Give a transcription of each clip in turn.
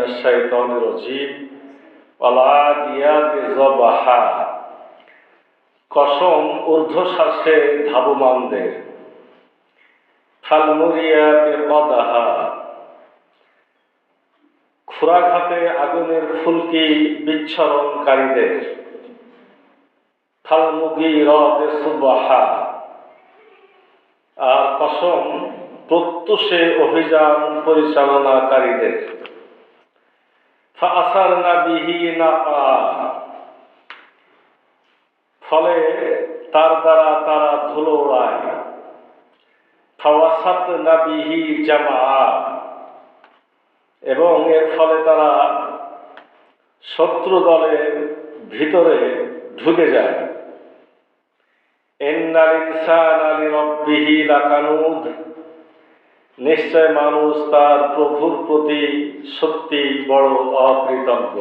মিনাশ শাইতানির রাজিম। ওয়াল আদিয়াতি যাবহা, কসম ঊর্ধ্বশ্বাসে ধাবমানদের। ফাল মুরিয়াতি কদাহা, ক্ষুরাঘাতে আগুনের ফুলকি বিচ্ছরণকারীদের। ফাল মুগীরাতি সুবহা, আর কসম প্রত্যুষে অভিযান পরিচালনাকারীদের। ফাআসারনা বিহি নাকা, ফলে তার দ্বারা তারা ধুলো ওড়ায়। ফাওয়াসাতনা বিহি জামা, এবং এর ফলে তারা শত্রু দলের ভিতরে ঢুকে যায়। ইন্নাল ইনসানা লিরাব্বিহি লাকানুদ, নিশ্চয় মানুষ তার প্রভুর প্রতি সত্যি বড় অকৃতজ্ঞ।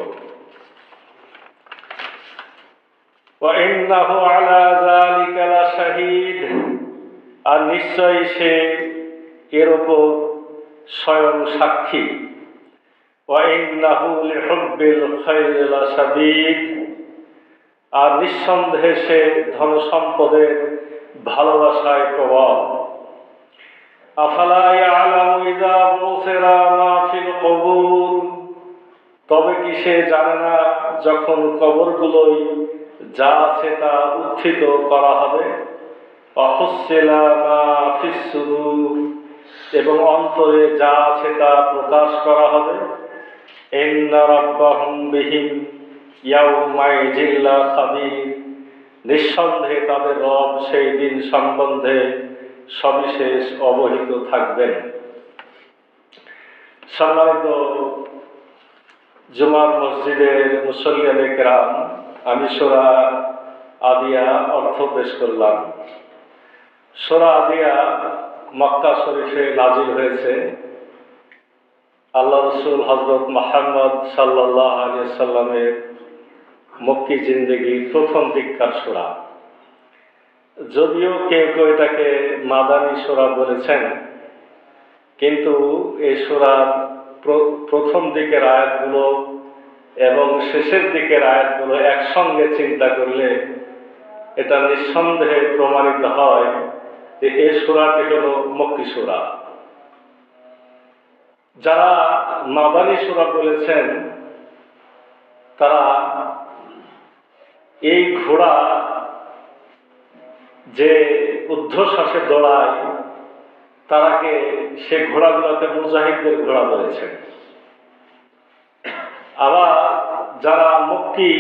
ওয়া ইন্নাহু আলা যালিকা লাশাহীদ, আর নিশ্চয়ই সে এর উপর স্বয়ং সাক্ষী। ওয়া ইন্নাহু লিহুব্বিল খায়রি লাশাদীদ, আর নিঃসন্দেহে সে ধন সম্পদের ভালোবাসায় প্রবল। আফালা ইয়ালামু ইযা বুসিরা মা ফিল কুবুর, তবে কি সে জানে না যখন কবরগুলোই যা আছে তা উত্থিত করা হবে। ওয়াহুসসিলা মা ফিস সুদূর, এবং অন্তরে যা আছে তা প্রকাশ করা হবে। ইন্না রাব্বাহুম বিহিম ইয়াউমাইযিন লাখাবীর, নিঃসন্দেহে তাদের রব সেই দিন সম্বন্ধে সবিশেষ অবহিত থাকবেন। সম্মানিত জুমার মসজিদের মুসল্লিয়ানে কেরাম, আমি সূরা আদিয়া অর্থ পেশ করলাম। সূরা আদিয়া মক্কা শরীফে নাজিল হয়েছে। আল্লাহ রসুল হযরত মুহাম্মদ সাল্লাল্লাহু আলাইহি ওয়াসাল্লামের মক্কি জিন্দেগির প্রথম দিককার সূরা। যদিও কেউ কেউ এটাকে মাদানী সূরা বলেছেন, কিন্তু এই সূরার প্রথম দিকের আয়াতগুলো এবং শেষের দিকের আয়াতগুলো একসঙ্গে চিন্তা করলে এটা নিঃসন্দেহে প্রমাণিত হয় যে এই সূরাটি হলো মক্কি সূরা। যারা মাদানী সূরা বলেছেন তারা এই ঘোড়া যে ঊর্ধ্বশ্বাসে দৌড়ায় তারাকে সে ঘোড়াগুলোকে মুজাহিদদের ঘোড়া বলেছেন। আবার যারা মক্কি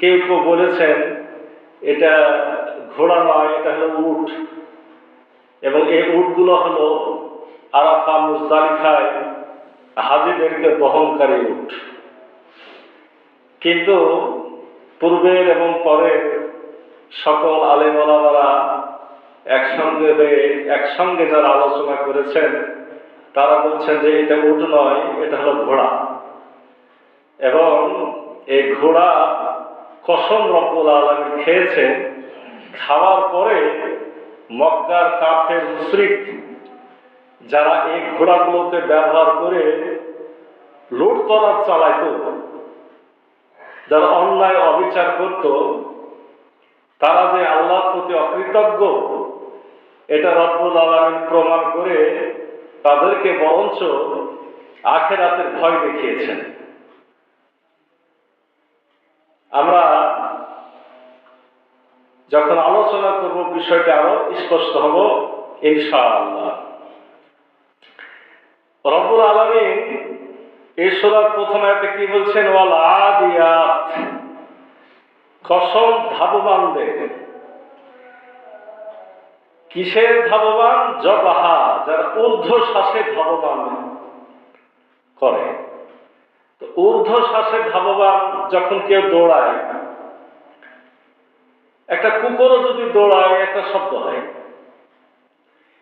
কেউ কেউ বলেছেন এটা ঘোড়া নয়, এটা হলো উট, এবং এই উটগুলো হলো আরাফা মুজদালিফায় হাজীদেরকে বহনকারী উট। কিন্তু পূর্বের এবং পরের সকল আলেম ওলামারা একসঙ্গে যারা আলোচনা করেছেন তারা বলছেন যে এটা উট নয়, এটা হলো ঘোড়া। এবং এই ঘোড়া কসম রব্বুল আলামিন খেয়েছেন। খাওয়ার পরে মক্কার কাফের মুশরিক যারা এই ঘোড়াগুলোকে ব্যবহার করে লুটতরাজ চালাইত, যারা অন্যায় অবিচার করত, তারা যে আল্লাহর প্রতি অকৃতজ্ঞ এটা রব্বুল আলামিন প্রমাণ করে তাদেরকে বরঞ্চ আখিরাতের ভয় দেখিয়েছেন। আমরা যখন আলোচনা করব বিষয়টা আরো স্পষ্ট হব ইনশাআল্লাহ। রব্বুল আলামিন এই সূরার প্রথম আয়াতে কি বলছেন? ওয়াল আদিয়াত, কসম ধাবমানদের। কিসের ধাবমান? জবাহা, যারা ঊর্ধ্বশ্বাসে ধাবমান করে। তো ঊর্ধ্বশ্বাসে ধাবমান যখন কেউ দৌড়ায়, একটা কুকুরও যদি দৌড়ায় একটা শব্দ হয়,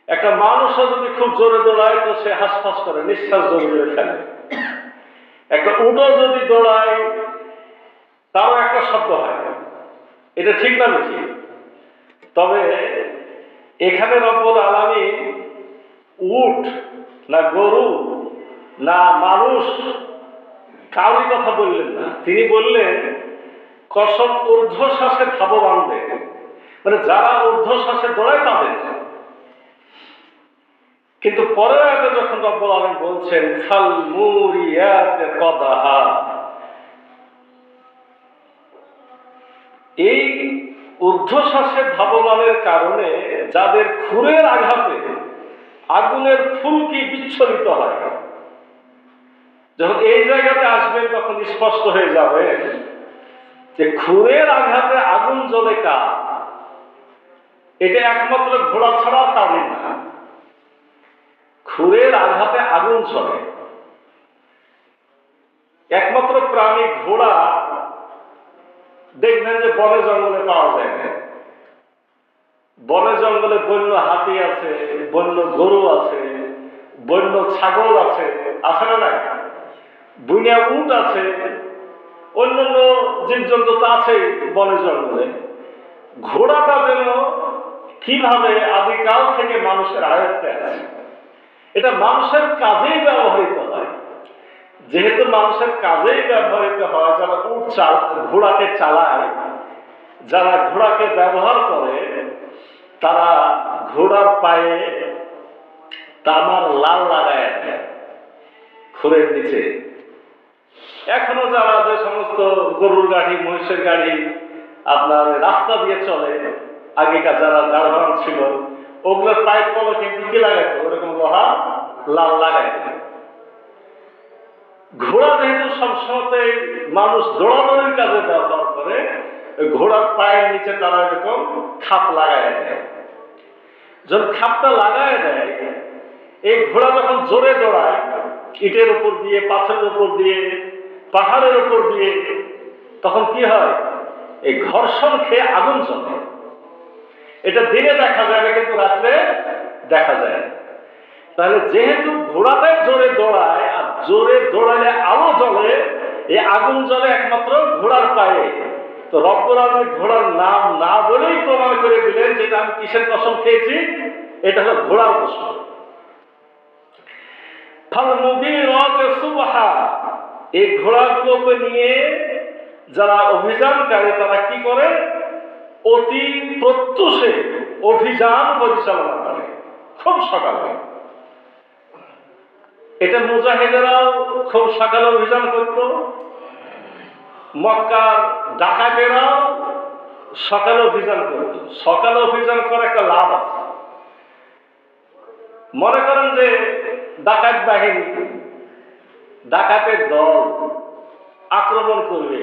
একটা মানুষও যদি খুব জোরে দৌড়ায় তো সে হাঁসফাঁস করে, নিঃশ্বাস জোরে জোরে ফেলে। একটা উটও যদি দৌড়ায় তারও একটা শব্দ হয়। এটা ঠিক না বেশি? তবে এখানে রব্বুল আলামিন উট না গরু না মানুষ কারোর কথা বললেন না, তিনি বললেন কসম ঊর্ধ্বশ্বাসে ধাবমানদের, মানে যারা ঊর্ধ্বশ্বাসে দৌড়ায় তাদের। কিন্তু পরের আয়াতে যখন রব্বুল আলামিন বলছেন ফাল মুরিয়াতে কদাহা, এই ঊর্ধ্বশ্বাসে ধাবমানের কারণে যাদের খুরের আঘাতে আগুনের ফুলকি বিচ্ছুরিত হয়, যখন এই জায়গাতে আসবেন তখন স্পষ্ট হয়ে যাবে যে খুরের আঘাতে আগুন জ্বলে কার, এটা একমাত্র ঘোড়া ছাড়া কারণ না। খুরের আঘাতে আগুন জ্বলে একমাত্র প্রাণী ঘোড়া দেখবেন যে বনে জঙ্গলে পাওয়া যায় না। বনে জঙ্গলে বন্য হাতি আছে, বন্য গরু আছে, বন্য ছাগল আছে, আছে না নাই? বুনিয়া উট আছে, অন্যান্য জীবজন্তু তো আছে বনে জঙ্গলে। ঘোড়াটা যেন কিভাবে আদিকাল থেকে মানুষের আয়ত্তে আছে, এটা মানুষের কাজেই ব্যবহৃত হয়। যেহেতু মানুষের কাজেই ব্যবহৃত হয়, যারা উট ঘোড়াকে চালায়, যারা ঘোড়াকে ব্যবহার করে, তারা ঘোড়ার পায়ে তামার লাল লাগায় দেয় খুরের নিচে। এখনো যারা যে সমস্ত গরুর গাড়ি, মহিষের গাড়ি আপনার রাস্তা দিয়ে চলে, আগেকার যারা গাড়োয়ান ছিল, ওগুলোর পায়ের তলে কিন্তু কি লাগাইতো, ওরকম লোহা লাল লাগাইতো। ঘোড়া যেহেতু সবসময় মানুষ দৌড়াদৌড়ির কাজে ব্যবহার করে, ঘোড়ার পায়ের নিচে তারা এরকম খাপ লাগায় দেয়। যখন খাপটা লাগায় দেয়, এই ঘোড়া যখন জোরে দৌড়ায় ইটের উপর দিয়ে, পাথরের উপর দিয়ে, পাহাড়ের উপর দিয়ে, তখন কি হয়, এই ঘর্ষণ খেয়ে আগুন জ্বলে। এটা দিনে দেখা যায় না, কিন্তু রাত্রে দেখা যায়। তাহলে যেহেতু ঘোড়াটাই জোরে দৌড়ায়, আর জোরে দৌড়ালে আলো জ্বলে, এই আগুন জ্বলে একমাত্র ঘোড়ার পায়ে। তো রব্বুল আলামিন ঘোড়ার নাম না বলেই প্রমাণ করে দিলেন যেটা আমি কিসের কসম খেয়েছি, এটা হলো ঘোড়ার কসম। ফাল মুগীরাতে সুবহা, এই ঘোড়াগুলোকে নিয়ে যারা অভিযানকারী তারা কি করে, অতি প্রত্যুষে অভিযান পরিচালনা করে, খুব সকালে। এটা মুজাহিদেরাও খুব সকালে অভিযান করত, মক্কার ডাকাতেরাও সকালে অভিযান করত। সকালে অভিযান করে একটা লাভ আছে। মনে করেন যে ডাকাত বাহিনী, ডাকাতের দল আক্রমণ করবে,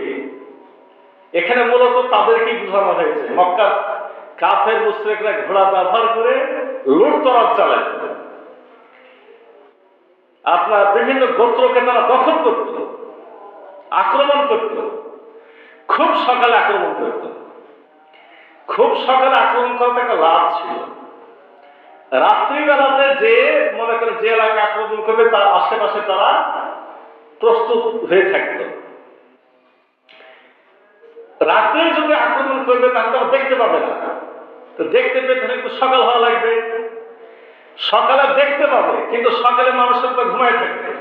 এখানে মূলত তাদেরকে বোঝানো হয়েছে। মক্কার কাফের মুশরিকরা ঘোড়া ব্যবহার করে লুটতরাজ চালায়, আপনার বিভিন্ন গোত্রকে তারা দখল করত, আক্রমণ করত, খুব সকালে আক্রমণ করত। খুব সকালে আক্রমণ করতে একটা লাভ ছিল। রাত্রিবেলাতে যে মনে করেন যে এলাকায় আক্রমণ করবে তার আশেপাশে তারা প্রস্তুত হয়ে থাকত। রাত্রে যদি আক্রমণ করবে তাহলে তারা দেখতে পাবে না, তো দেখতে পেতে একটু সকাল হওয়া লাগবে। সকালে দেখতে পাবে, কিন্তু সকালে মানুষের তো ঘুমায় থাকবে।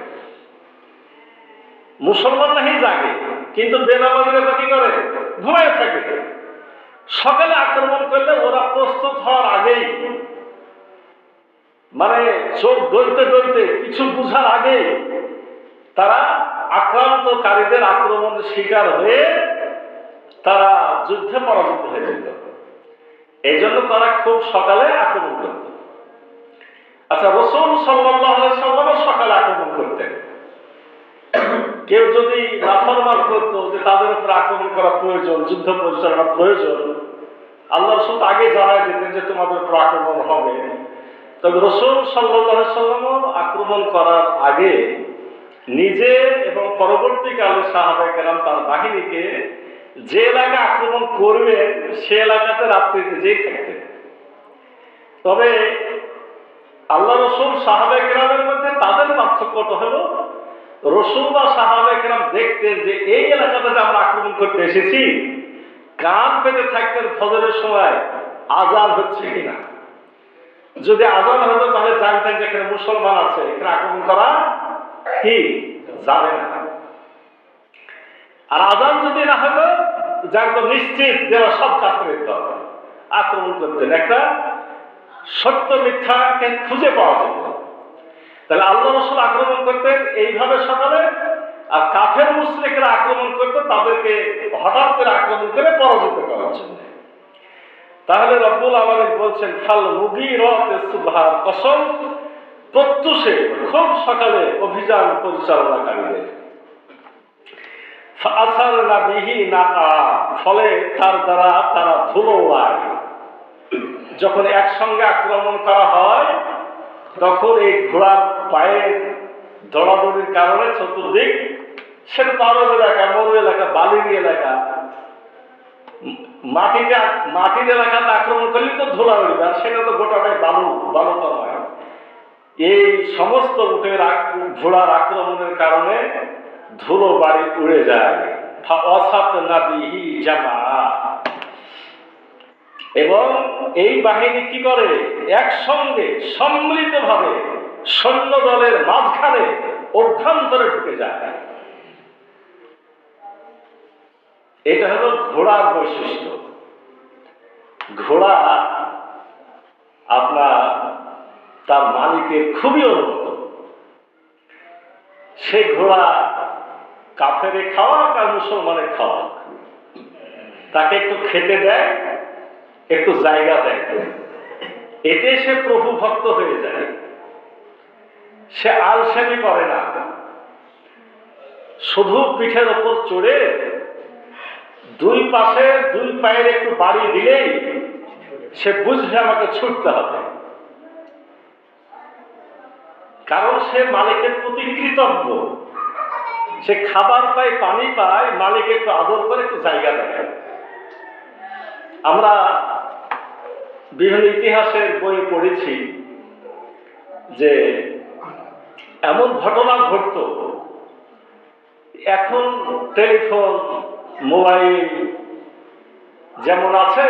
মুসলমান নাহি জাগে, কিন্তু বেনামাজিরা তো কি করে, ঘুমায় থাকে। সকালে আক্রমণ করলে ওরা প্রস্তুত হওয়ার আগেই, মানে চোখ গলতে গলতে কিছু বুঝার আগে তারা আক্রান্তকারীদের আক্রমণের শিকার হয়ে তারা যুদ্ধে পরাজিত হয়ে যেত। এই জন্য তারা খুব সকালে আক্রমণ করত। আচ্ছা, রাসূল সাল্লাল্লাহু আলাইহি ওয়াসাল্লাম সকালে আক্রমণ করতেন। কেউ যদি নাফরমান করত যে তাদের উপর আক্রমণ করা প্রয়োজন, যুদ্ধ পরিচালনা প্রয়োজন, আল্লাহ রাসূল আগে জানাই দিতেন যে তোমাদের উপর আক্রমণ হবে। তবে রাসূল সাল্লাল্লাহু আলাইহি ওয়াসাল্লাম আক্রমণ করার আগে নিজে এবং পরবর্তীকালে সাহাবায়ে কেরাম তার বাহিনীকে যে এলাকা আক্রমণ করবে সে এলাকাতে রাত্রিতে যেই থাকতেন। তবে আল্লাহ রাসূল সাহাবায়ে কেরামের মধ্যে তাদের পার্থক্যটা হলো, রাসূল বা সাহাবায়ে কেরাম দেখতেন যে এই এলাকাতে যে আমরা আক্রমণ করতে এসেছি, কান পেতে থাকতেন ফজরের সময় আজান হচ্ছে কিনা। যদি আজান হতো তাহলে জানতেন যে এখানে মুসলমান আছে, এখানে আক্রমণ করা কি যাবে না। আর আজান যদি না হতো জানতো নিশ্চিত যে সব কাফেরের দল, আক্রমণ করতেন। একটা সত্য মিথ্যাকে খুঁজে পাওয়া যেত। তাহলে আল্লাহ রাসূল আক্রমণ করতেন এইভাবে সকালে, আর কাফের মুশরিকরা আক্রমণ করত তাদেরকে হঠাৎ করে আক্রমণ করে পরাজিত করার জন্য। তাহলে রব্বুল আলামিন বলছেন ফাল মুগীরাতি সুবহার কসম প্রত্যুষে খুব সকালে অভিযান পরিচালনাকারীদের, ফাআসারনা বিহি নাকা ফলে তার দ্বারা তারা ধুলো উড়ায়। যখন একসঙ্গে আক্রমণ করা হয় তখন এই ঘোড়ার পায়ের দৌড়াদৌড়ির কারণে চতুর্দিক, সেটা পাহাড় এলাকা, মরু এলাকা, বালির এলাকা, মাটির এলাকাতে আক্রমণ করলে তো ধুলা উড়বে, আর সেটা তো গোটাটাই বালুতা নয়। এই সমস্ত উটের ঘোড়ার আক্রমণের কারণে ধুলো বাড়ি উড়ে যায়। এবং এই বাহিনী কি করে, একসঙ্গে সম্মিলিতভাবে সৈন্য দলের মাঝখানে অভ্যন্তরে ঢুকে যায়। এটা হলো ঘোড়ার বৈশিষ্ট্য। ঘোড়া আপনার তার মালিকের খুবই অনুগত। সে ঘোড়া কাফেরে খাওয়াক আর মুসলমানের খাওয়াক, তাকে একটু খেতে দেয়, একটু জায়গা দেয়, এতে সে প্রভু ভক্ত হয়ে যায়। সে আলসেমি করে না, শুধু পিঠের ওপর চড়ে দুই পাশে দুই পায়ের একটু বাড়ি দিলেই সে বুঝবে আমাকে ছুটতে হবে। কারণ সে মালিকের প্রতি কৃতজ্ঞ। সে খাবার পায়, পানি পায়, মালিক একটু আদর করে, একটু জায়গা দেয়। আমরা বিভিন্ন ইতিহাসের বই পড়েছি যে এমন ঘটনা ঘটত, এখন টেলিফোন, মোবাইল যেমন আছে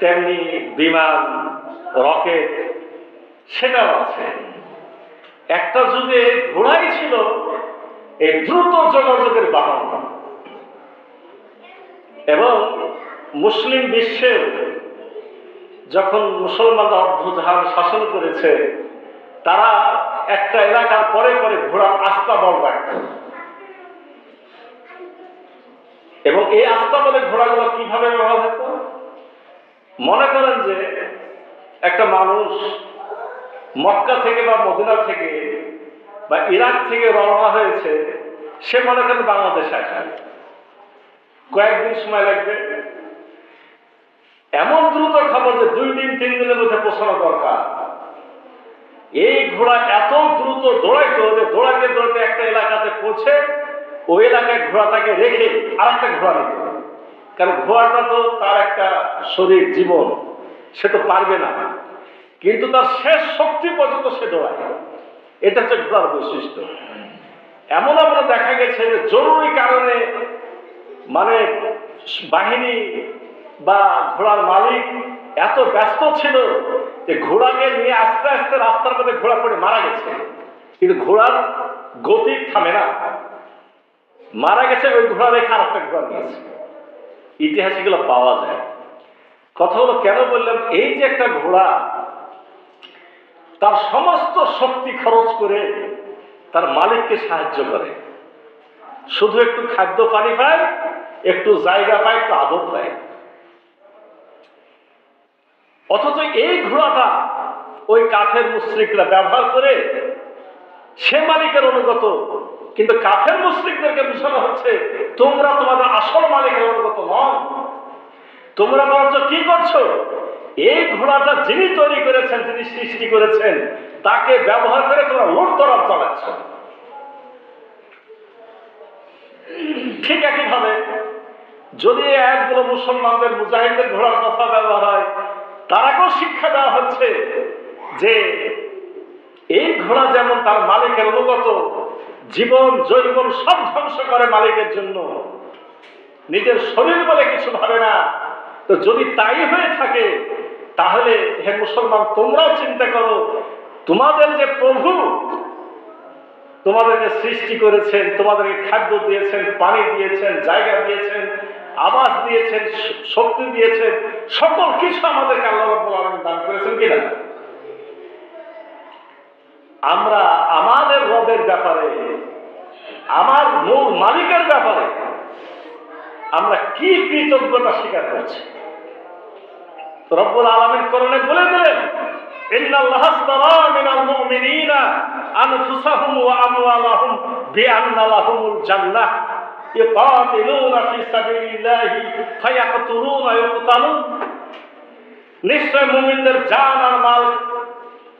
তেমনি বিমান, রকেট সেটাও আছে। একটা যুগে ঘোড়াই ছিল এই দ্রুত যোগাযোগের বাহন। এবং মুসলিম বিশ্বে যখন মুসলমানরা অর্ধজাহান শাসন করেছে, তারা একটা এলাকার পরে পরে ঘোড়ার আস্তাবল রাখত। এবং এই আস্তাবলে ঘোড়াগুলো কিভাবে ব্যবহার হতো, মনে করেন যে একটা মানুষ মক্কা থেকে বা মদিনা থেকে বা ইরাক থেকে রওনা হয়েছে, সে মনে করেন বাংলাদেশে আসে, কয়েকদিন সময় লাগবে। এমন দ্রুত খবর যে 2 দিন 3 দিনের মধ্যে পৌঁছানো দরকার। এই ঘোড়া এত দ্রুত দৌড়াইতো যে দৌড়াইতে দৌড়াইতে একটা এলাকাতে পৌঁছে ওই এলাকায় ঘোড়াটাকে রেখে আর একটা ঘোড়া নিত। কারণ ঘোড়াটা তো তার একটা শরীর, জীবন, সে তো পারবে না, কিন্তু তার শেষ শক্তি পর্যন্ত সে দৌড়ায়। এটা হচ্ছে ঘোড়ার বৈশিষ্ট্য। এমন আমরা দেখা গেছে যে জরুরি কারণে মানে বাহিনী বা ঘোড়ার মালিক এত ব্যস্ত ছিল যে ঘোড়াকে নিয়ে আস্তে আস্তে রাস্তার মধ্যে ঘোড়া পড়ে মারা গেছে, কিন্তু ঘোড়ার গতি থামে না, মারা গেছে, ওই ঘোড়া রেখে আর একটা ঘোড়া নিয়েছে। ইতিহাস এগুলো পাওয়া যায়। কথা হলো কেন বললাম, এই যে একটা ঘোড়া তার সমস্ত শক্তি খরচ করে তার মালিককে সাহায্য করে, শুধু একটু খাদ্য পানি পায়, একটু জায়গা পায়, একটু আদর পায়। অথচ এই ঘোড়াটা ওই কাফের মুশরিকরা ব্যবহার করে, সে মালিকের অনুগত, কিন্তু কাফের মুশরিকদেরকে বোঝানো হচ্ছে তোমরা তোমাদের আসল মালিকের অনুগত নও, তোমরা বরঞ্চ কি করছো, এই ঘোড়াটা যিনি তৈরি করেছেন, যিনি সৃষ্টি করেছেন, তাকে ব্যবহার করে তোমরা লুটতরাজ চালাচ্ছ। ঠিক একইভাবে যদি এই আয়াতগুলো মুসলমানদের, মুজাহিদদের ঘোড়ার কথা ব্যবহার হয়, তারাকেও শিক্ষা দেওয়া হচ্ছে যে এই ঘোড়া যেমন তার মালিকের অনুগত, জীবন যৌবন সব ধ্বংস করে মালিকের জন্য, নিজের শরীর বলে কিছু ভাবে না। তো যদি তাই হয়ে থাকে, তাহলে হে মুসলমান, তোমরাও চিন্তা করো, তোমাদের যে প্রভু তোমাদেরকে সৃষ্টি করেছেন, তোমাদেরকে খাদ্য দিয়েছেন, পানি দিয়েছেন, জায়গা দিয়েছেন, আবাস দিয়েছেন, শক্তি দিয়েছেন, সকল কিছু আমাদেরকে আল্লাহ রাব্বুল আলামিন দান করেছেন কিনা? আমরা আমাদের রবের ব্যাপারে, আমার মূল মালিকের ব্যাপারে আমরা কি কৃতজ্ঞতা স্বীকার করছি? রব্বুল আলামিন কোরআনে বলে দিলেন, ইন্নাল্লাহা আশতারা মিনাল মুমিনিনা আনফুসাহুম ওয়া আমওয়ালাহুম বিআন্না লাহুমুল জান্নাহ ইউকাতিলুনা ফি সাবিলিল্লাহি ফায়াকতুলুনা ওয়া ইউকতালুন। নিশ্চয় মুমিনদের জান আর মাল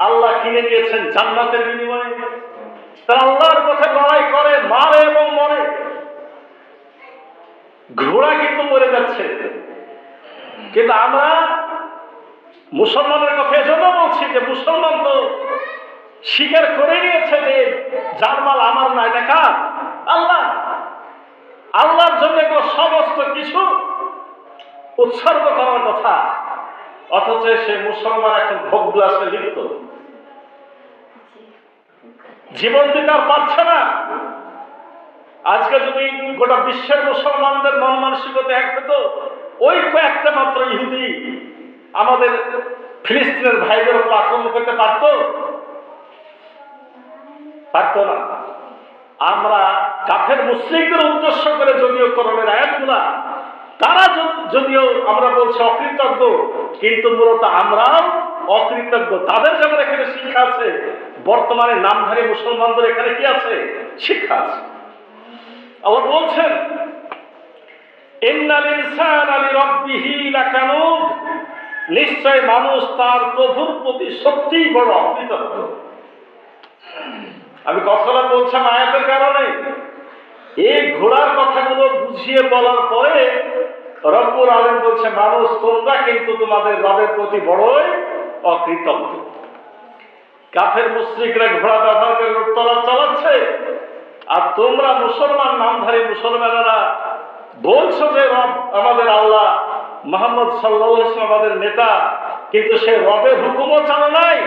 আল্লাহ কিনে দিয়েছেন জান্নাতের বিনিময়ে। তারা আল্লাহর পথে লড়াই করে, মারে এবং মরে। ঘোড়া কিন্তু মরে যাচ্ছে, কিন্তু আমরা মুসলমানের কথা এজন্য বলছি যে মুসলমান তো স্বীকার করে নিয়েছে যে যার মাল আমার না, এটা কার? আল্লাহ। আল্লাহর জন্য এগুলো সমস্ত কিছু উৎসর্গ করার কথা, অথচ সে মুসলমান এখন ভোগ বিলাসে লিপ্ত, জীবন দিতে আর পারছে না। আজকে যদি গোটা বিশ্বের মুসলমানদের মন মানসিকতা এক হতো, ওই কয়েকটা মাত্র ইহুদি আমাদের ফিলিস্তিনের ভাইদের উপর আক্রমণ করতে পারত? পারত না। আমরা কাফের মুশরিকদের উদ্দেশ্য করে যদিও কোরআনের আয়াতগুলা, তারা যদিও আমরা বলছি অকৃতজ্ঞ, কিন্তু মূলত আমরাও অকৃতজ্ঞ। তাদের যেমন এখানে শিক্ষা আছে, বর্তমানে নামধারী মুসলমানদের এখানে কি আছে? শিক্ষা আছে। আল্লাহ বলছেন, ইন্নাল ইনসানা লিরাব্বিহি লাকানুদ, নিশ্চয় মানুষ তার প্রভুর প্রতি সত্যিই বড় অকৃতজ্ঞ। আমি কথাটা বলছিলাম আয়াতের কারণে। এই ঘোড়ার কথাগুলো বুঝিয়ে বলার পরে রব্বুল আলামিন বলছে, মানুষ তোমরা কিন্তু তোমাদের রবের প্রতি বড়ই অকৃতজ্ঞ। কাফের মুশরিকরা ঘোড়া ব্যবহার করে লুটতরাজ চালাচ্ছে, আর তোমরা মুসলমান নামধারী মুসলমানেরা বলছো যে রব আমাদের আল্লাহ, মুহাম্মদ সাল্লাল্লাহু আলাইহি ওয়াসাল্লাম আমাদের নেতা, কিন্তু সে রবের হুকুমও চালো নাই,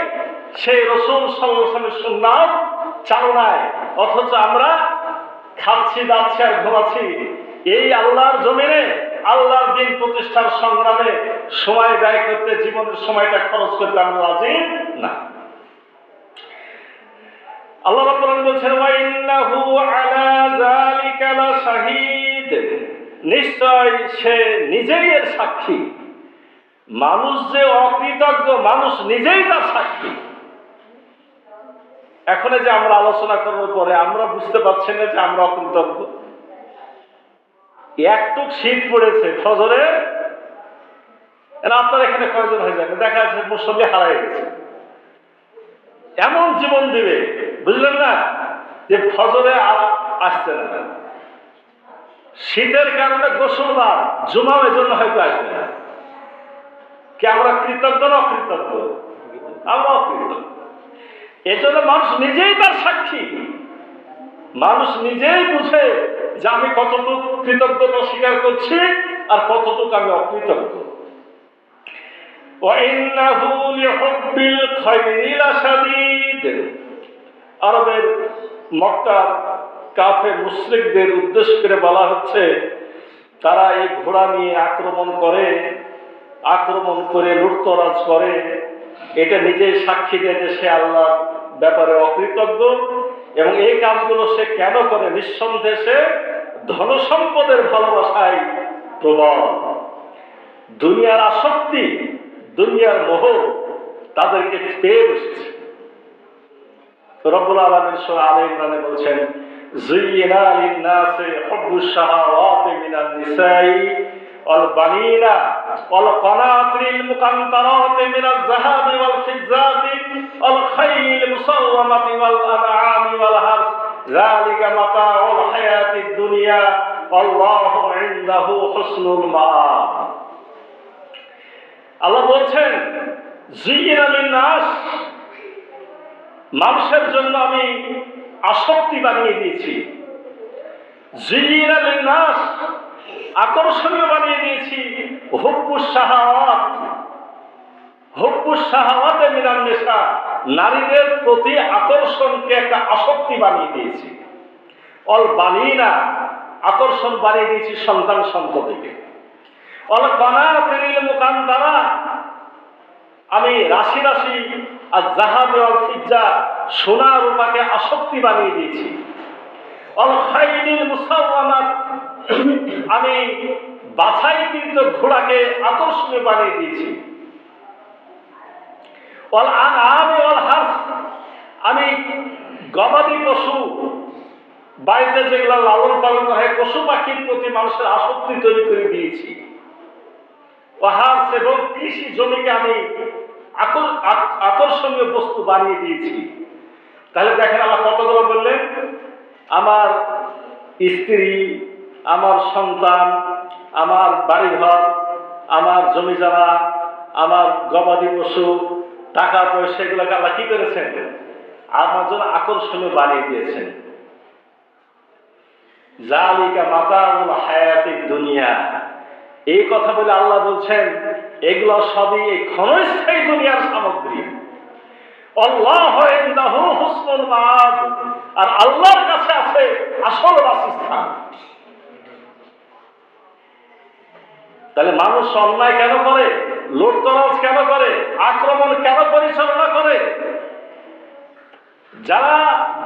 সেই রাসূল সাল্লাল্লাহু আলাইহি ওয়াসাল্লামের সুন্নাত চালো নাই। অথচ আমরা খাচ্ছি, দাচ্ছি আর ঘুমাচ্ছি। এই আল্লাহর জমিনে আল্লাহর দিন প্রতিষ্ঠার সংগ্রামে সময় ব্যয় করতে, জীবনের সময়টা খরচ করতে আমরা রাজি না। আল্লাহ রাব্বুল আলামিন বলছেন, ওয়া ইন্নাহু আলা যালিকা লাশাহীদ, নিশ্চয় সে নিজেই এর সাক্ষী। মানুষ যে অকৃতজ্ঞ, মানুষ নিজেই তার সাক্ষী। এখন যে আমরা আলোচনা করার পরে আমরা বুঝতে পারছি না যে আমরা অকৃতজ্ঞ। একটুক শীত পড়েছে ফজরে, আপনার এখানে কয়জন হয়ে যাবে? দেখা যাচ্ছে মুসল্লি হারাই গেছে। এমন জীবন দিবে, বুঝলেন না, যে ফজরে আসছে না, শীতের কারণে গোসলবার জুমাও এজন্য হয়তো আসবে না। কি আমরা কৃতজ্ঞ না অকৃতজ্ঞ? আমরা অকৃতজ্ঞ। এজন্য মানুষ নিজেই তার সাক্ষী। মানুষ নিজেই বুঝে যে আমি কতটুকু কৃতজ্ঞতা স্বীকার করছি আর কতটুকু আমি অকৃতজ্ঞ। আরবের মক্কার কাফের মুশরিকদের উদ্দেশ্য করে বলা হচ্ছে, তারা এই ঘোড়া নিয়ে আক্রমণ করে লুটতরাজ করে, এটা নিজেই সাক্ষী দেয় যে সে আল্লাহর ব্যাপারে অকৃতজ্ঞ। এবং এই কাজগুলো সে কেন করে? নিঃসন্দেহে সে ধনসম্পদের ভালোবাসায় প্রবল। দুনিয়ার আসক্তি, দুনিয়ার মোহ তাদেরকে পেয়ে বসেছে। রব্বুল আলামিন সূরা আলে ইমরানে বলছেন, যুয়িনা লিন-নাসি হুব্বুশ শাহাওয়াতি মিনান নিসাই ওয়াল বানিনা ওয়াল কানাতিরিল মুকান্তারাতি মিনাজ যাহাবি ওয়াল ফিজ্জাতি ওয়াল খাইল মুসাওয়ামাতি ওয়াল আনআমি ওয়াল হারস যালিকা মাতাউল হায়াতিদ দুনিয়া আল্লাহু ইনদাহু হুসনুল মাআব। আল্লাহ বলছেন, যুয়িনা লিন-নাস, মানুষের জন্য আমি আসক্তি বানিয়ে দিয়েছি। যুয়িনা লিন-নাস, আকর্ষণীয় বানিয়ে দিয়েছি। হুব্বুশ শাহাওয়াত মিনান নিসা, নারীদের প্রতি আকর্ষণকে একটা আসক্তি বানিয়ে দিয়েছি। অল বানিনা, আকর্ষণ বানিয়ে দিয়েছি সন্তান সন্ততিকে। অল কানাতিল মুকান্তারা, আমি রাশি রাশি আর যাহাবে অল ফিজ্জা, সোনা রূপাকে আসক্তি বানিয়ে দিয়েছি। অল খাইলিল মুসাওয়ামাত, আমি বাছাইকৃত ঘোড়াকে আকর্ষণীয় বানিয়ে দিয়েছি। অল আনআমি ওয়াল হারস, আমি গবাদি পশু বাড়িতে যেগুলো লালন পালন করা হয় পশু পাখির প্রতি মানুষের আসক্তি তৈরি করে দিয়েছি। হারস এবং কৃষি জমিকে আমি আকর্ষণীয় বস্তু বানিয়ে দিয়েছি। তাহলে দেখেন আল্লাহ কতগুলো বললেন, আমার স্ত্রী, আমার সন্তান, আমার বাড়িঘর, আমার জমি জামা, আমার গবাদি পশু, টাকা পয়সা, এগুলোকে আল্লাহ কি করেছেন? আমার জন্য আকর্ষণীয় বানিয়ে দিয়েছেন। জালিকা মাতাউল হায়াতিদ দুনিয়া, এই কথা বলে আল্লাহ বলছেন এগুলো সবই এই ক্ষণস্থায়ী দুনিয়ার সামগ্রী। আল্লাহু ইনদাহু হুসনুল মাআব, আর আল্লাহর কাছে আছে আসল বাসস্থান। তাহলে মানুষ অন্যায় কেন করে, লুটতরাজ কেন করে, আক্রমণ কেন পরিচালনা করে, যারা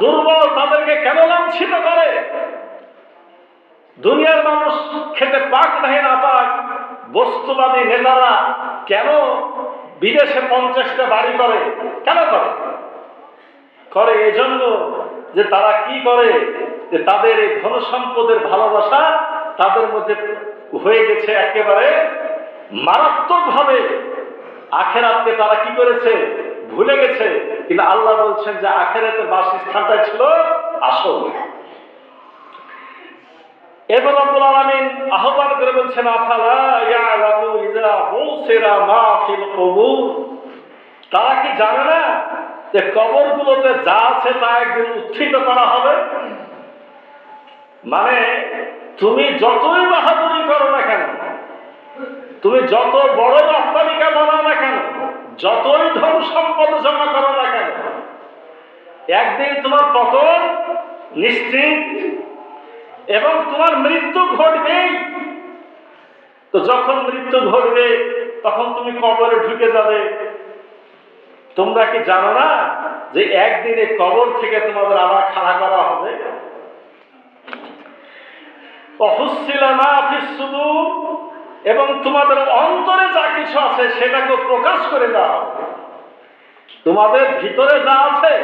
দুর্বল তাদেরকে কেন লাঞ্ছিত করে? দুনিয়ার মানুষ খেতে পাক নাহি না পাক, বস্তুবাদী নেতারা কেন বিদেশে 50টা বাড়ি করে? কেন করে? করে এজন্য যে তারা কি করে, যে তাদের এই ধন সম্পদের ভালোবাসা তাদের মধ্যে হয়ে গেছে একেবারে মারাত্মকভাবে। আখেরাতকে তারা কি করেছে? ভুলে গেছে। কিন্তু আল্লাহ বলছেন যে আখেরাতের বাসস্থানটা ছিল আসল। এবার রব্বুল আলামিন আহ্বান করে বলছেন, আফালা ইয়ালামু ইযা বুসিরা মা ফিল কুবুর, তারা কি জানে না যে কবরগুলোতে যা আছে তা একদিন উত্থিত করা হবে? মানে তুমি যতই বাহাদুরি করো না কেন, তুমি যত বড় অট্টালিকা বানাও না কেন, যতই ধন সম্পদ জমা করো না কেন, একদিন তোমার পতন নিশ্চিত এবং তোমার মৃত্যু ঘটবেই। তো যখন মৃত্যু ঘটবে তখন তুমি কবরে ঢুকে যাবে। তোমরা কি জানো না যে একদিনে কবর থেকে তোমাদের আবার খাড়া করা হবে? এবং তোমাদের অন্তরে যা কিছু আছে সেটাকে প্রকাশ করে দেওয়া হবে। তোমাদের ভিতরে যা আছে,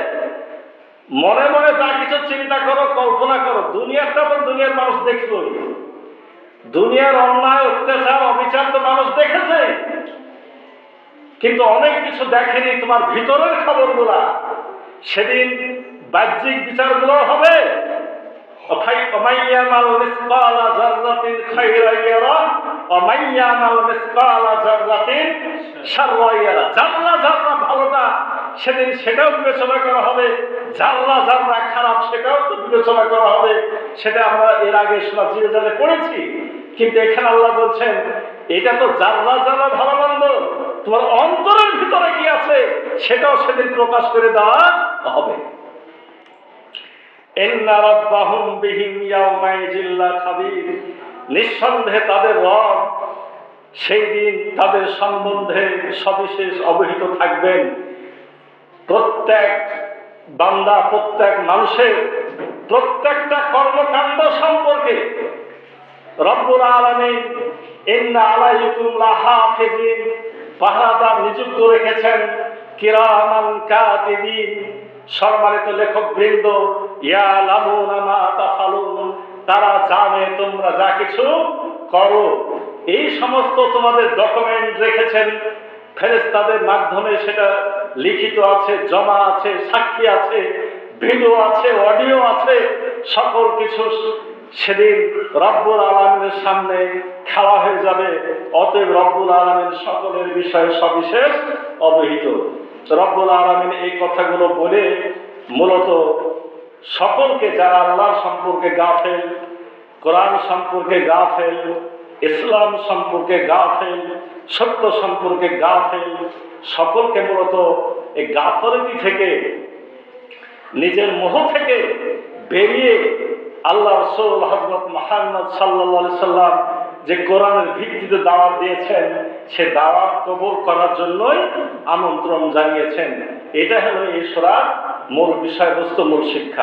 মনে মনে যা কিছু চিন্তা করো, কল্পনা করো, দুনিয়াটা তো দুনিয়ার মানুষ দেখলোই। দুনিয়ার অন্যায়, অত্যাচার, অবিচার তো মানুষ দেখেছে, কিন্তু অনেক কিছু দেখেনি তোমার ভিতরের খবরগুলা। সেদিন বাহ্যিক বিচারগুলো হবে। ভালোটা সেদিন সেটাও বিবেচনা করা হবে, জাররা জাররা খারাপ সেটাও তো বিবেচনা করা হবে। সেটা আমরা এর আগে সুরাজে পড়েছি। কিন্তু এখানে আল্লাহ বলছেন এটা তো জাররা জাররা ভালো মন্দ, তোমার অন্তরের ভিতরে কি আছে সেটাও সেদিন প্রকাশ করে দেওয়া হবে। নিঃসন্দেহে তাদের রব সেই দিন তাদের সম্বন্ধে সবিশেষ অবহিত থাকবেন। প্রত্যেক বান্দা, প্রত্যেক মানুষের প্রত্যেকটা কর্মকাণ্ড সম্পর্কে রব্বুল আলামিন ইন্না আলাইকুম লাহাফিজিন, পাহারাদার নিযুক্ত রেখেছেন, কিরামান কাতিবিন, সম্মানিত লেখক বৃন্দ, ইয়ালামুনা মা তাফালুন, তারা জানে তোমরা যা কিছু করো। এই সমস্ত তোমাদের ডকুমেন্ট রেখেছেন, ফেরেশতাদের মাধ্যমে সেটা লিখিত আছে, জমা আছে, সাক্ষী আছে, ভিডিও আছে, অডিও আছে, সকল কিছু সেদিন রব্বুল আলামিনের সামনে খাওয়া হয়ে যাবে। অতএব রব্বুল আলামিন সকলের বিষয়ে সবিশেষ অবহিত। রব্বুল আলামিন এই কথাগুলো বলে মূলত সকলকে, যারা আল্লাহ সম্পর্কে গাফেল, কোরআন সম্পর্কে গাফেল, ইসলাম সম্পর্কে গাফেল, সত্য সম্পর্কে গাফেল, সকলকে মূলত এই গাফলতি থেকে, নিজের মোহ থেকে বেরিয়ে আল্লাহ রাসূল হযরত মুহাম্মদ সাল্লাল্লাহু আলাইহি সাল্লাম যে কোরআনের ভিত্তিতে দাওয়াত দিয়েছেন, সে দাওয়াত কবুল করার জন্যই আমন্ত্রণ জানিয়েছেন। এটা হলো এই সূরার মূল বিষয়বস্তু, মূল শিক্ষা।